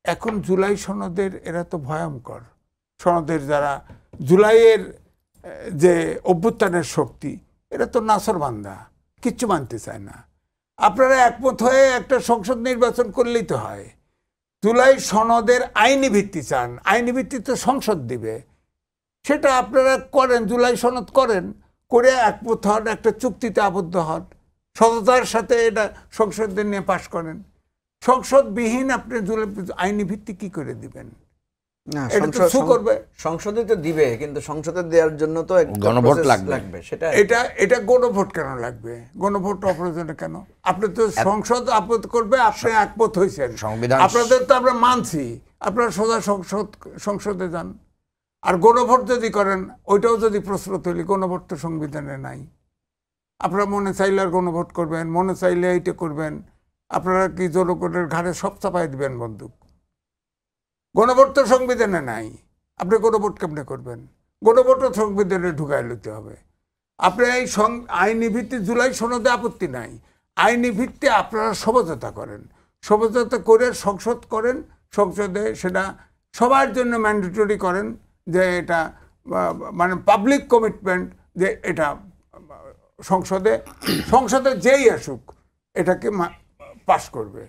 এখন জুলাই সনদের এরা তো ভয়ঙ্কর সনদের যারা জুলাইয়ের যে অভ্যুত্থানের শক্তি এরা তো নাসরবান্দা, কিচ্ছু মানতে চায় না। আপনারা একমত হয়ে একটা সংসদ নির্বাচন করলেই তো হয়। জুলাই সনদের আইনি ভিত্তি চান, আইনি ভিত্তি তো সংসদ দিবে, সেটা আপনারা করেন, জুলাই সনদ করেন, করে একমত হন, একটা চুক্তিতে আবদ্ধ হন, সততার সাথে এটা সংসদে নিয়ে পাশ করেন। সংসদবিহীন আপনি জুলাই আইনি ভিত্তি কি করে দিবেন? সংসদে তো দিবে, কিন্তু সংসদে দেওয়ার জন্য তো গণভোট লাগবে। সেটা এটা গণভোট কেন লাগবে? গণভোট অপ্রয়োজনে কেন? আপনি তো সংসদ আপত্তি করবে, আপনি একমত হয়েছেন, আপনাদের তো আমরা মানছি, আপনারা সোজা সংসদে যান। আর গণভোট যদি করেন, ওইটাও যদি প্রশ্ন তুলি, গণভোট তো সংবিধানে নাই। আপনারা মনে চাইলে আর গণভোট করবেন, মনে চাইলে এইটা করবেন, আপনারা কি জনগণের ঘাড়ে সব চাপাই দিবেন বন্দুক? গণভোট তো সংবিধানে নাই, আপনি গণভোট কেমনে করবেন? গণভোটও সংবিধানে ঢুকাই লইতে হবে। আপনি এই আইনি ভিত্তি জুলাই সনদে আপত্তি নাই, আইনি ভিত্তি আপনারা সমঝোতা করেন, সমঝোতা করে সংসদ করেন, সংসদে সেটা সবার জন্য ম্যান্ডেটরি করেন, যে এটা মানে পাবলিক কমিটমেন্ট, যে এটা সংসদে যেই আসুক এটাকে পাস করবে।